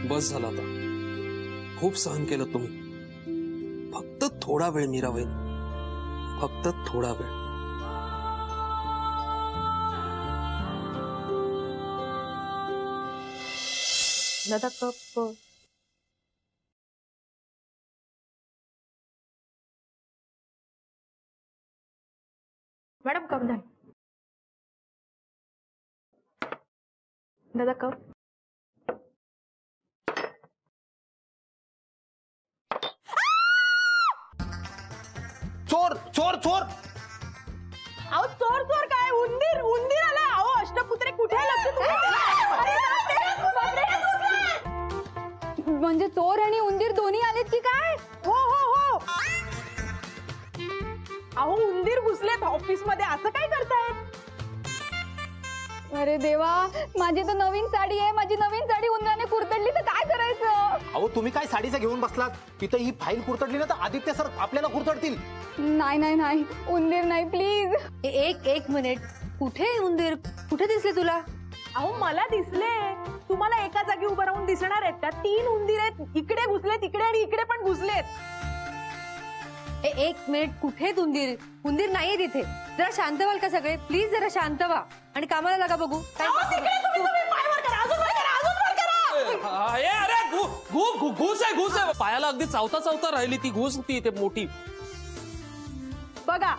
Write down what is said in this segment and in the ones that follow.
बस झाला आता, खूप सहन केलं तुम्ही. फक्त थोडा वेळ मीराबाई, फक्त थोडा वेळ. दादा कप. मॅडम कप द्या. दादा कप. चोर चोर चोर. अहो चोर चोर काय, उंदीर उंदीर आला. अहो अष्टपुत्रे कुठे म्हणजे चोर आणि उंदीर दोन्ही आलेत की काय? हो हो हो. अहो उंदीर घुसलेत ऑफिस मध्ये, असं काय करतायत? अरे देवा, माझी तर नवीन साडी आहे, माझी नवीन साडी उंदराने कुरतडली तर काय करायचं? अहो तुम्ही काय साडीचं घेऊन बसलात? तिथे ही फाईल कुरतडली ना तर आदित्य सर आपल्याला कुरतडतील. नाही नाही नाही, उंदीर नाही प्लीज. एक मिनिट, कुठे उंदीर, कुठे दिसले तुला? अहो मला दिसले. तुम्हाला एका जागी उभं राहून दिसणार आहेत का? 3 उंदीर आहेत, इकडे घुसलेत, इकडे आणि इकडे पण घुसलेत. एक मिनिट, कुठे उंदीर? उंदीर नाहीये तिथे. जरा शांत व्हाल का सगळे? प्लीज जरा शांत व्हा आणि कामाला लागा. बघू घुस आहे, घुस आहे. पायाला अगदी चावता चावता राहिली ती घुस, ती ते मोठी. बघा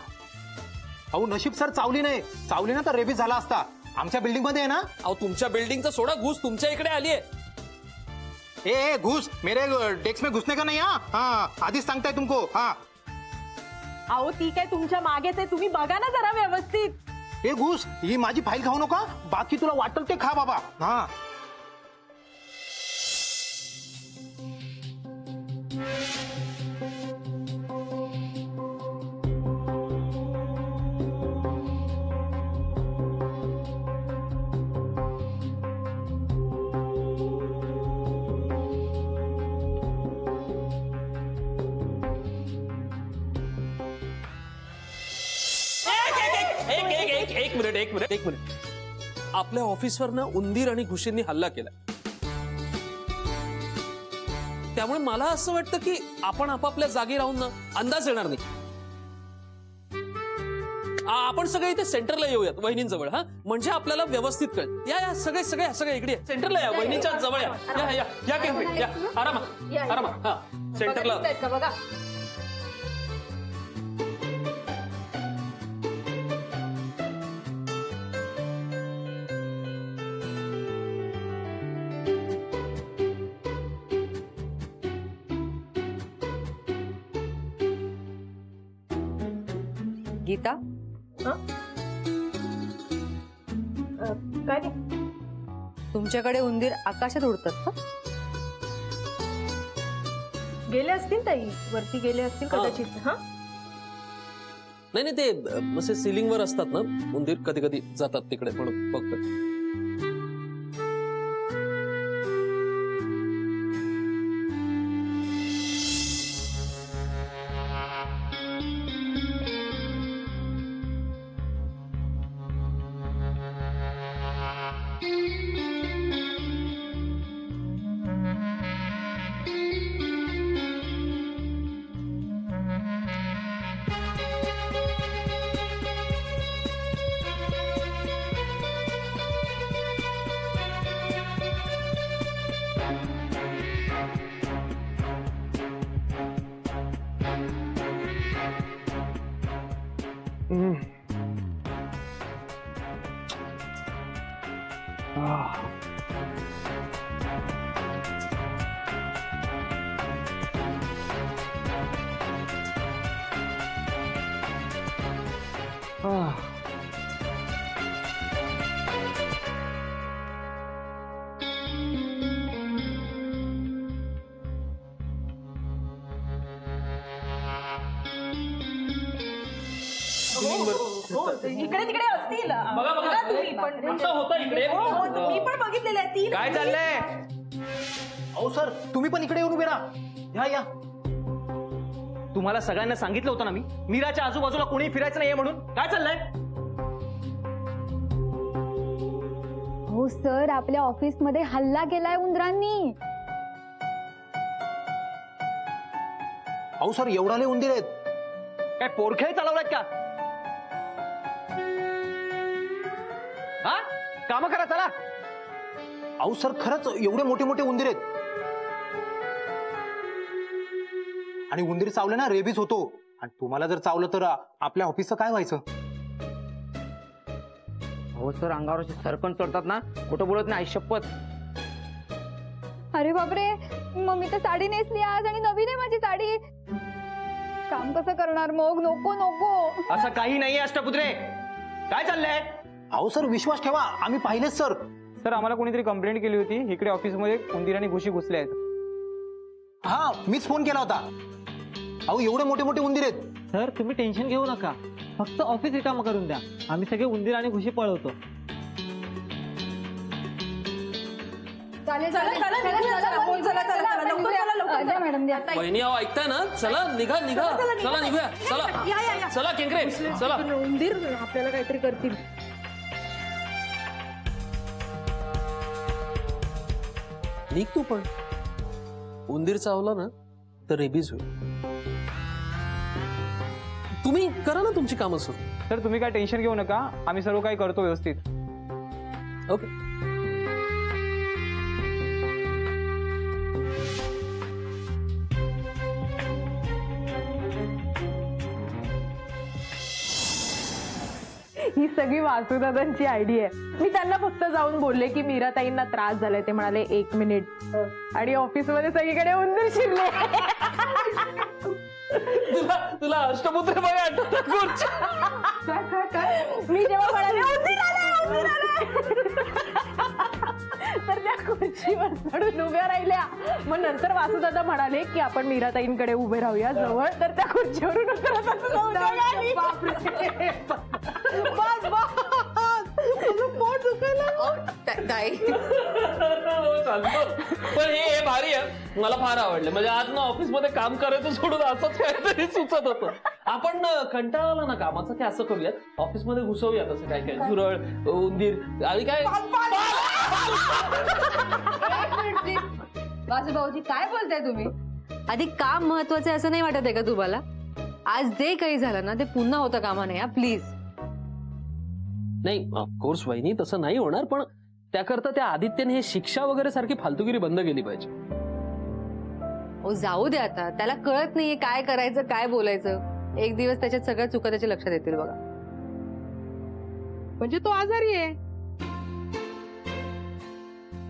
अहो नशीब सर चावली नाही, चावली ना तर रेबीज झाला असता. आमच्या बिल्डिंग मध्ये आहे ना. अहो तुमच्या बिल्डिंगचा सोडा, घुस तुमच्या इकडे आली आहे. ए घुस मेरे डेस्क में घुसने का नहीं. हाँ आधीच सांगताय तुमको. हाँ अहो ती काय तुमच्या मागेच आहे, तुम्ही बघा ना जरा व्यवस्थित. ए घुस, ही माझी फाईल खाऊ नका, बाकी तुला वाटल ते खा बाबा. हा एक मिनिट. आपल्या ऑफिसवर ना उंदीर आणि घुशींनी हल्ला केला, त्यामुळे मला असं वाटतं की आपण आपापल्या जागी राहून ना अंदाज येणार नाही. आपण सगळे इथे सेंटरला येऊयात वहिनींजवळ. हा म्हणजे आपल्याला व्यवस्थित कळेल. या सगळे सगळे सगळे इकडे सेंटरला या, वहिनीच्या जवळ या. या आरामात. हा सेंटरला बघा. गीता, काय तुमच्याकडे उंदीर आकाशात उडतात का? गेले असतील ताई, वरती गेले असतील कदाचित. हा नाही ते असे सिलिंग वर असतात ना उंदीर, कधी कधी जातात तिकडे म्हणून बघतो. इकडे तिकडे असतील. मी पण बघितलेले आहे. 3 काय चाललंय? अहो सर तुम्ही पण इकडे येऊन उभे राहा. या तुम्हाला सगळ्यांना सांगितलं होतं ना मी, मीराच्या आजूबाजूला कोणी फिरायचं नाहीये म्हणून. काय चाललंय? हो सर, आपल्या ऑफिस मध्ये हल्ला केलाय उंदरांनी. अहो सर एवढाले उंदीर आहेत. काय पोरखेळ चालवलात का? हा काम करा चला. अहो सर खरंच एवढे मोठे मोठे उंदीर आहेत. आणि उंदीर चावले ना रेबीज होतो. आणि तुम्हाला जर चावलं तर आपल्या ऑफिसचं काय व्हायचं? हो सर, अंगावर सरपण चढतात ना, खोटं बोलत नाही, शपथ. अरे बापरे, मग मी तर साडी नेसली आज आणि नवीन आहे माझी साडी. काम कसं करणार मग? नको नको. असं काही नाहीये अष्टपुत्रे. काय चाललंय? अहो सर विश्वास ठेवा, आम्ही पाहिलेच सर. सर आम्हाला कोणीतरी कंप्लेंट केली होती, इकडे ऑफिसमध्ये उंदीराने घुशी घुसले आहेत. हा मीच फोन केला होता. अहो एवढे मोठे मोठे उंदीर आहेत. सर तुम्ही टेन्शन घेऊ नका, फक्त ऑफिस रिकामं करून द्या, आम्ही सगळे उंदीर आणि घुशी पळवतो. चालेल चला, चला, निघूया, चला, फोन चला, चला, चला, लवकर चला, लवकर द्या चला. मॅडम द्या. वहिनी अहो ऐकताय ना? चला निघा निघा, चला निघूया, चला या, या, या. चला केंकरे चला. उंदीर आपल्याला काहीतरी करतील. निघ तू पण. उंदीर चावला ना तर रेबीज होईल. तुम्ही करा ना तुमची कामं सुरू. सर तुम्ही काय टेन्शन घेऊ नका, आम्ही सर्व काही करतो व्यवस्थित. ओके. ही सगळी वासुदादांची आयडिया आहे. मी त्यांना फक्त जाऊन बोलले की मीराताईंना त्रास झालाय. ते म्हणाले 1 मिनिट आणि ऑफिसमध्ये सगळीकडे उंदीर शिरले. तुला अष्टपुत्र बघा आठवतात मी जेव्हा म्हणाले उंदीर आले, उंदीर आले, तर त्या खुर्चीवर चढून उभ्या राहिल्या. मग नंतर वासुदादा म्हणाले की आपण मीराताईंकडे उभे राहूया जवळ. तर त्या खुर्चीवरून उतरत पोट दुखायला. पण हे भारी आहे, मला फार आवडलं. म्हणजे आज ना ऑफिस मध्ये काम करायचं सोडून असंच काहीतरी सुचत होतं. आपण कंटाळा ना कामाचं की असं करूयात, ऑफिसमध्ये घुसवूयात असं काय काय झुरळ उंदीर आणि काय. वासू भाऊजी काय बोलताय तुम्ही? आधी काम महत्वाचं आहे असं नाही वाटत आहे का तुम्हाला? आज जे काही झालं ना ते पुन्हा होता कामा नये, प्लीज. नाही ऑफकोर्स वहिनी तसं नाही होणार, पण त्याकरता त्या आदित्यने हे शिक्षा वगैरे सारखी फालतूगिरी बंद केली पाहिजे. ओ जाऊ दे आता, त्याला कळत नाहीये काय करायचं काय बोलायचं. एक दिवस त्याच्यात सगळ्या चुका त्याच्या लक्षात येतील बघा. म्हणजे तो आजारी आहे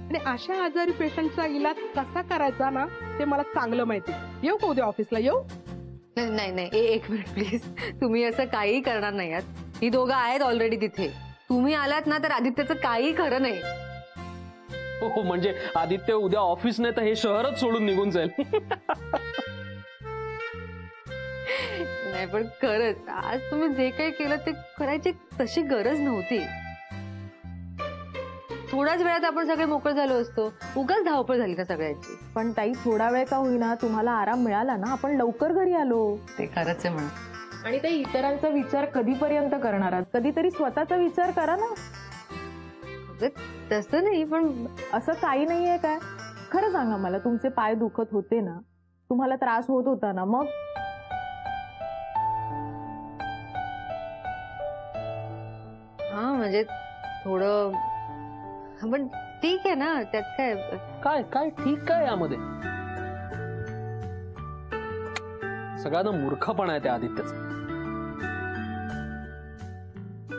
आणि अशा आजारी पेशंटचा इलाज कसा करायचा ना ते मला चांगलं माहिती. येऊ का उद्या ऑफिसला? येऊ? नाही नाही, एक मिनिट प्लीज. तुम्ही असं काही करणार नाही आहात. ही दोघं आहेत ऑलरेडी तिथे. तुम्ही आलात ना तर आदित्यचं काही खरं नाही. हो म्हणजे आदित्य उद्या ऑफिस नाही तर हे शहरच सोडून निघून जाईल. नाही पण खरंच आज तुम्ही जे काही केलं ते करायची तशी गरज नव्हती. थोड्याच वेळात आपण सगळे मोकळे झालो असतो. उगाच धावपळ झाली ना सगळ्यांची. पण ताई थोडा वेळ का होईना तुम्हाला आराम मिळाला ना. आपण लवकर घरी आलो. ते खरंच आहे म्हणून. आणि ते इतरांचा विचार कधीपर्यंत करणार आहात? कधीतरी स्वतःचा विचार करा ना. तसं नाही पण असं काही नाहीये काय? खरं सांगा मला, तुमचे पाय दुखत होते ना, तुम्हाला त्रास होत होता ना, मग हा म्हणजे थोडं, पण ठीक आहे ना, त्यात काय. काय काय ठीक काय यामध्ये? सगळ्यांना मूर्खपणा आहे त्या आदित्यचा.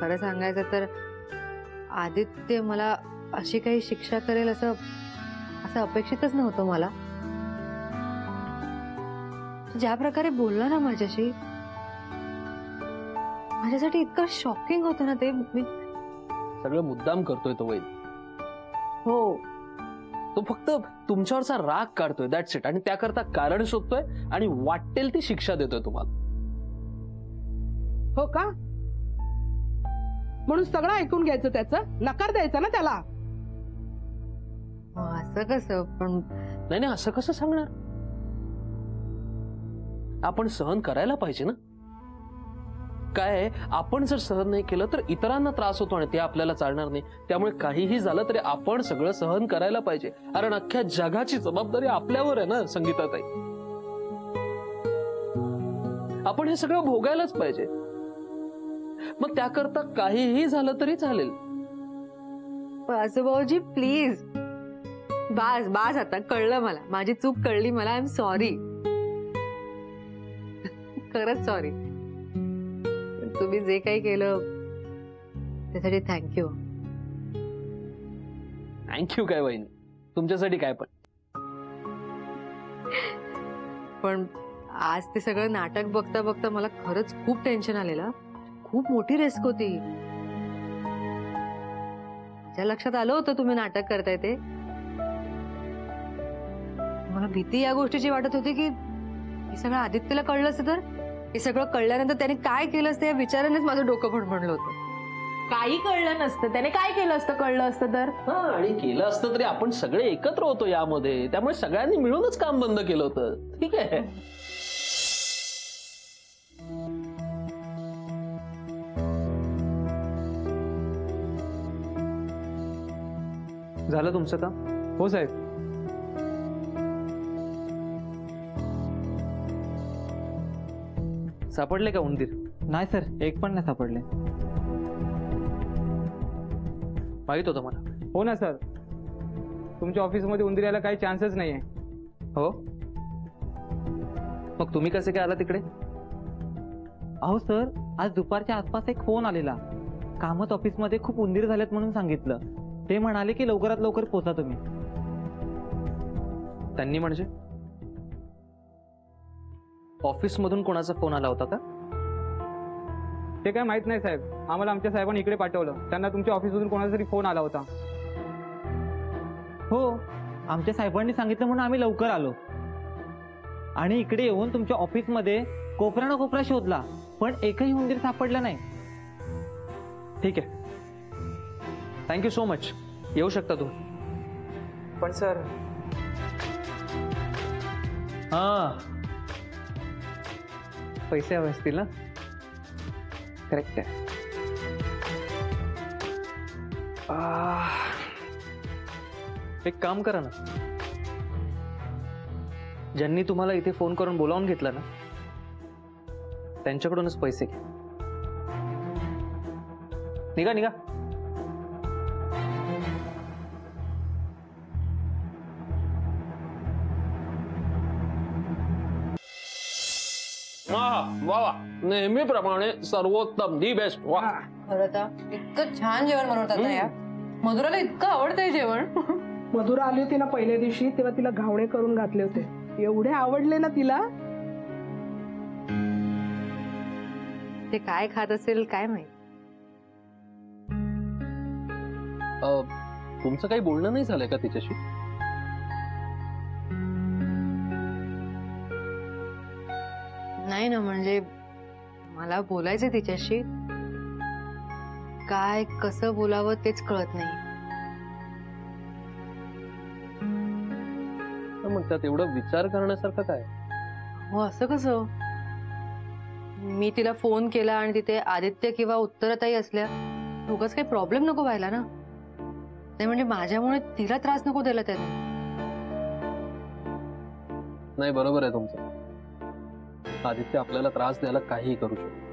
खरं सांगायचं तर आदित्य मला अशी काही शिक्षा करेल असं अपेक्षितच नव्हतं मला. ज्या प्रकारे बोलला ना माझ्याशी, माझ्यासाठी इतकं शॉकिंग होतं ना ते. मी सगळं मुद्दाम करतोय तो वैद. हो तो फक्त तुमच्यावरचा राग काढतोय, दॅट्स इट. आणि त्याकरता कारण शोधतोय आणि वाटेल ती शिक्षा देतोय तुम्हाला. हो का? म्हणून सगळं ऐकून घ्यायचं, त्याचं नकार द्यायचा ना त्याला. असं कसं? पण नाही नाही असं कसं सांगणार? आपण सहन करायला पाहिजे ना. काय आहे, आपण जर सहन नाही केलं तर इतरांना त्रास होतो आणि ते आपल्याला चालणार नाही. त्यामुळे काहीही झालं तरी आपण सगळं सहन करायला पाहिजे. कारण अख्ख्या जगाची जबाबदारी आपल्यावर आहे ना संगीताताई. आपण हे सगळं भोगायलाच पाहिजे. मग त्याकरता काहीही झालं तरी चालेल. भाऊजी प्लीज, बास आता, कळलं मला, माझी चूक कळली मला. आय एम सॉरी, खरंच सॉरी. तुम्ही जे काही केलं त्यासाठी थँक्यू. थँक्यू काय वहिनी, तुमच्यासाठी काय. पण आज ते सगळं नाटक बघता बघता मला खरंच खूप टेन्शन आलेलं. खूप मोठी रिस्क होती. माझ्या लक्षात आलं होतं तुम्ही नाटक करताय ते. मला भीती या गोष्टीची वाटत होती की हे सगळं आदित्यला कळलं असतं तर, हे सगळं कळल्यानंतर त्याने काय केलं असतं या विचारानेच माझं डोकं फणफणलं होतं. काही कळलं नसतं त्याने. काय केलं असतं कळलं असतं तर? आणि केलं असतं तरी आपण सगळे एकत्र होतो यामध्ये, त्यामुळे सगळ्यांनी मिळूनच काम बंद केलं होतं. ठीक आहे. झालं तुमचं काम? हो साहेब. सापडले का उंदीर? नाही सर, एक पण नाही सापडले. माहित होतं मला. हो ना सर, तुमच्या ऑफिसमध्ये उंदीर यायला काही चान्सच नाहीये. हो, मग तुम्ही कसे काय आला तिकडे? अहो सर, आज दुपारच्या आसपास एक फोन आलेला. कामत ऑफिसमध्ये खूप उंदीर झालेत म्हणून सांगितलं. ते म्हणाले की लवकरात लवकर पोचा तुम्ही. त्यांनी म्हणजे ऑफिस मधून कोणाचा फोन आला होता का? ते काय माहित नाही साहेब. आम्हाला आमच्या साहेबांनी इकडे पाठवलं. त्यांना तुमच्या ऑफिसमधून कोणाचा तरी फोन आला होता. हो, आमच्या साहेबांनी सांगितलं म्हणून आम्ही लवकर आलो आणि इकडे येऊन तुमच्या ऑफिसमध्ये कोपरा ना कोपरा शोधला, पण एकही उंदीर सापडला नाही. ठीक आहे, थँक्यू सो मच. येऊ शकता तुम्ही. पण सर, हा, पैसे हवे असतील ना? करेक्ट आहे. एक काम करा ना, ज्यांनी तुम्हाला इथे फोन करून बोलावून घेतलं ना, त्यांच्याकडूनच पैसे घ्या. निघा निघा. वा, नेहमीप्रमाणे सर्वोत्तम, दी बेस्ट. वा, खरं तर इतकं छान जेवण बनवतात ना या. मधुराला इतकं आवडतंय जेवण. मधुरा आली होती ना पहिल्या दिवशी, तेव्हा तिला घावणे करून घातले होते. एवढे आवडले ना तिला. ते काय खात असेल काय माहित. तुमचं काही बोलणं नाही झालंय का तिच्याशी? नाही ना, म्हणजे मला बोलायचं तिच्याशी. काय कसं बोलावं तेच कळत नाही. मग त्यात एवढं विचार करण्यासारखं काय? हो, असं कसं? मी तिला फोन केला आणि तिथे आदित्य किंवा उत्तराताई असल्या, उगाच काही प्रॉब्लेम नको व्हायला ना. नाही म्हणजे माझ्यामुळे तिला त्रास नको द्यायला त्याने. नाही, बरोबर आहे तुमचं. आदित्य आपल्याला त्रास द्यायला काहीही करू शकतो.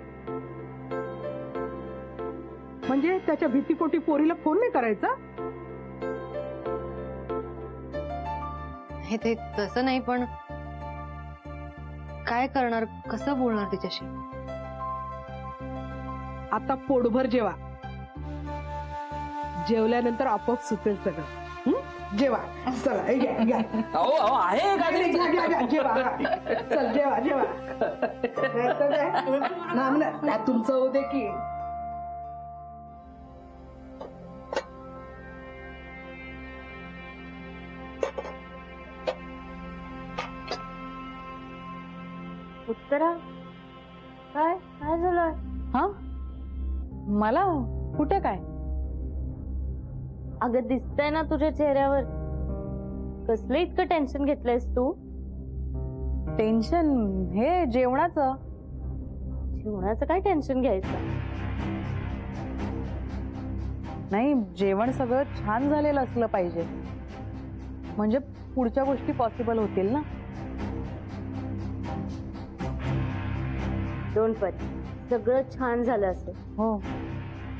म्हणजे त्याच्या भीतीपोटी पोरीला फोन नाही करायचा? हे ते तसं नाही, पण काय करणार, कसं बोलणार तिच्याशी? आता पोटभर जेवा. जेवल्यानंतर आपोआप सुचेल सगळं. जेवा. चला, हे घ्या, घ्या. आहे का? घ्या, घ्या, घ्या. जेवा. चल, जेवा, जेवा. नाही, तुमचं होऊ दे की. उत्तरा, काय काय झालं? हा, मला कुठे काय? अगं दिसतंय ना तुझ्या चेहऱ्यावर. कसलं इतकं टेन्शन घेतलंयस तू? टेन्शन हे जेवणाचं. जेवणाचं काय टेन्शन घ्यायचं? नाही, जेवण सगळं छान झालेलं असलं पाहिजे, म्हणजे पुढच्या गोष्टी पॉसिबल होतील ना. डोंट वरी, सगळं छान झालं असेल. हो,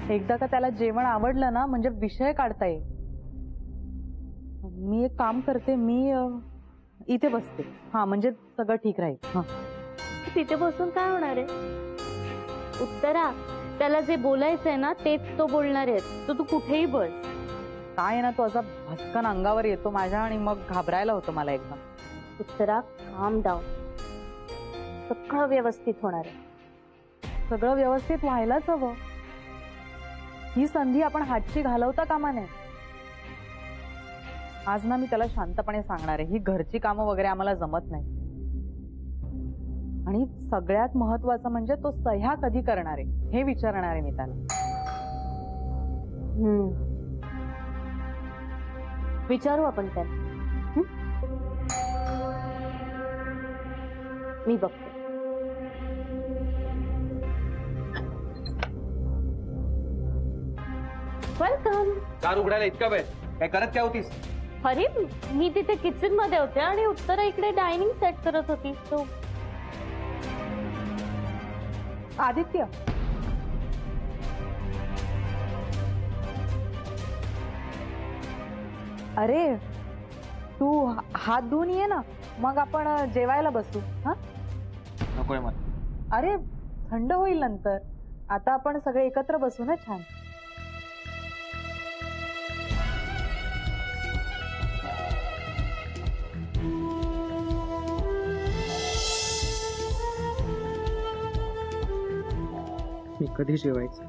एकदा का त्याला जेवण आवडलं ना म्हणजे विषय काढता येईल. मी एक काम करते, मी इथे बसते. हा, म्हणजे सगळं ठीक राहील. हा, तिथे बसून काय होणार आहे? उत्तरा, त्याला जे बोलायचंय ना तेच तो बोलणार आहे, तर तू कुठेही बस. काय ना, तो असा भस्कन अंगावर येतो माझ्या आणि मग घाबरायला होतं मला एकदम. उत्तरा, काम डाऊन, सगळं व्यवस्थित होणार आहे. सगळं व्यवस्थित व्हायलाच हवं. ही संधी आपण हातची घालवता कामा नये. आज ना मी त्याला शांतपणे सांगणार आहे, ही घरची कामं वगैरे आम्हाला जमत नाही. आणि सगळ्यात महत्वाचं म्हणजे तो सह्या कधी करणार आहे हे विचारणार आहे मी त्याला. विचारू आपण त्याला. मी बघते. वेलकम. कार उघडायला इतका वेळ काय करत काय होतीस? अरे, मी तिथे किचन मध्ये होते आणि उत्तरा इकडे डायनिंग सेट करत होती. तो आदित्य, अरे तू हात धुवून ये ना, मग आपण जेवायला बसू. हा, नकोय मला. अरे थंड होईल नंतर. आता आपण सगळे एकत्र बसू ना छान. मी कधी जेवायचं,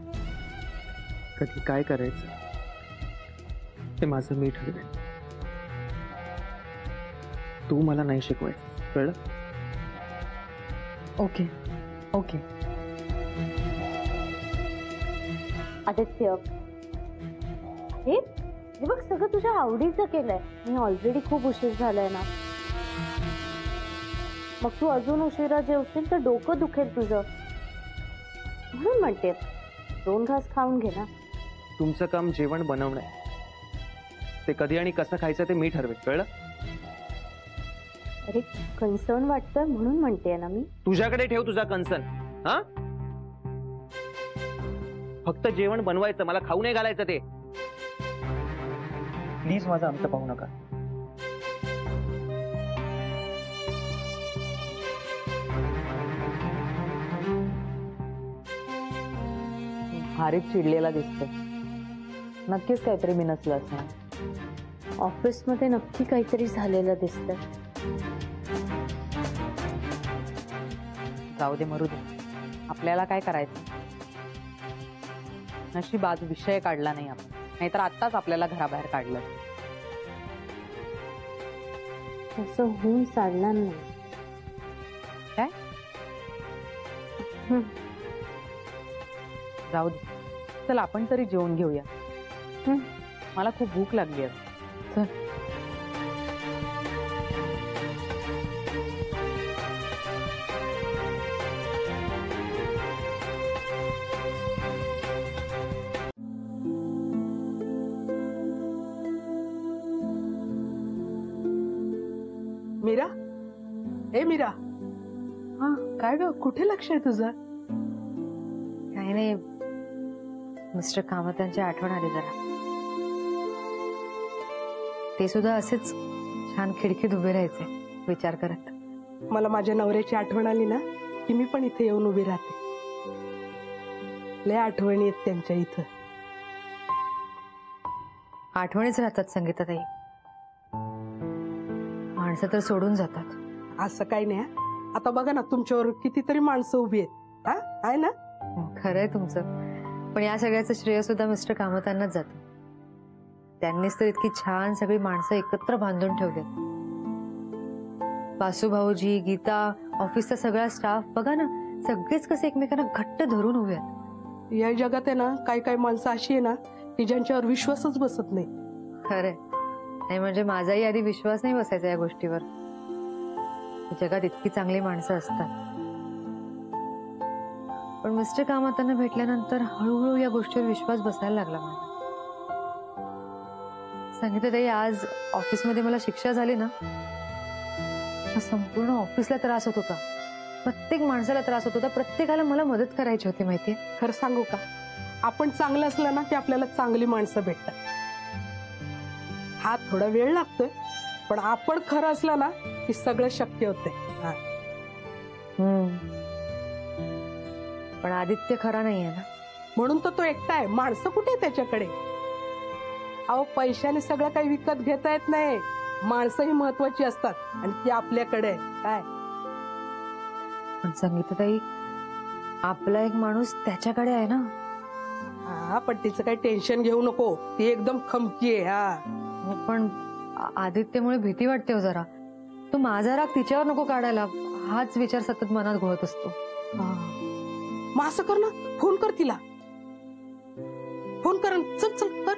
कधी काय करायचं ते माझं मी ठरवेन. तू मला नाही शिकवायचं, कळलं? Okay okay. आदित्य, हे बघ, सगळं तुझ्या आवडीचं केलंय. मी ऑलरेडी खूप उशीर झालाय ना. मग तू अजून उशिरा जेवशील तर डोकं दुखेल तुझं. म्हणून म्हणते 2 घास खाऊन घे ना. तुमचं काम जेवण बनवणं आहे. ते कधी आणि कसं खायचं ते मी ठरवेन, कळलं? अरे, कन्सर्न वाटतोय म्हणून म्हणते ना मी. तुझ्याकडे ठेव तुझा कन्सर्न. हा, फक्त जेवण बनवायचं, मला खाऊ नाही घालायचं ते. प्लीज माझा अंत पाहू नका. भारीच चिडलेला दिसतोय. नक्कीच काहीतरी मिनसलं असणार. ऑफिसमध्ये नक्की काहीतरी झालेलं दिसतंय. जाऊ दे, मरू दे. आपल्याला काय करायचं. नशीब आज विषय काढला नाही आपण, नाहीतर आत्ताच आपल्याला घराबाहेर काढलं. असं होऊन चालणार नाही. काय? जाऊ दे, चल आपण तरी जेवून घेऊया. मला खूप भूक लागली आहे. चल. मीरा, ए मीरा. हा, काय ग, कुठे लक्ष आहे तुझं? काही नाही, मिस्टर कामतांची आठवण आली जरा. ते सुद्धा असेच छान खिडकीत उभे राहायचे विचार करत. मला माझ्या नवऱ्याची आठवण आली ना की मी पण इथे येऊन उभी राहते. लय आठवणी आहेत त्यांच्या इथं. आठवणीच राहतात संगीताताई. माणसं तर सोडून जातात. असं काही नाही. आता बघा ना, तुमच्यावर कितीतरी माणसं उभी आहेत. हा, आहे ना? खरंय तुमचं. पण या सगळ्याचं श्रेय सुद्धा मिस्टर कामतांनाच जातं. त्यांनीच तर इतकी छान सगळी माणसं एकत्र बांधून ठेवलेत. वासू भाऊजी, गीता, ऑफिसचा सगळा स्टाफ बघा ना, सगळेच कसे एकमेकांना घट्ट धरून उभे आहेत. या जगात आहे ना, काही काही माणसं अशी आहे ना की ज्यांच्यावर विश्वासच बसत नाही. खरंय. नाही म्हणजे माझाही आधी विश्वास नाही बसायचा या गोष्टीवर. जगात इतकी चांगली माणसं असतात. पण मिस्टर कामतांना भेटल्यानंतर हळूहळू या गोष्टीवर विश्वास बसायला लागला माझा. संगीताताई, आज ऑफिसमध्ये मला शिक्षा झाली ना, संपूर्ण ऑफिसला त्रास होत होता. प्रत्येक माणसाला त्रास होत होता, प्रत्येकाला मला मदत करायची होती माहितीये. खरं सांगू का, आपण चांगलं असलं ना की आपल्याला चांगली माणसं भेटतात. हा थोडा वेळ लागतोय, पण आपण खरं असलं ना की सगळं शक्य होते. पण आदित्य खरा नाहीये ना. म्हणून तर तो एकटा आहे. माणसं कुठे आहे त्याच्याकडे? अहो, पैशाने सगळं काही विकत घेता येत नाही. माणसं ही महत्वाची असतात आणि ती आपल्याकडे आहे. काय पण संगीताताई, आपला एक माणूस त्याच्याकडे आहे ना. हा, पण तिचं काही टेन्शन घेऊ नको. ती एकदम खमकी आहे. हा, पण आदित्यमुळे भीती वाटते हो जरा. तू माझा राग तिच्यावर नको काढायला, हाच विचार सतत मनात घोळत असतो. मग असं कर ना, फोन कर तिला. फोन कर, चल चल कर.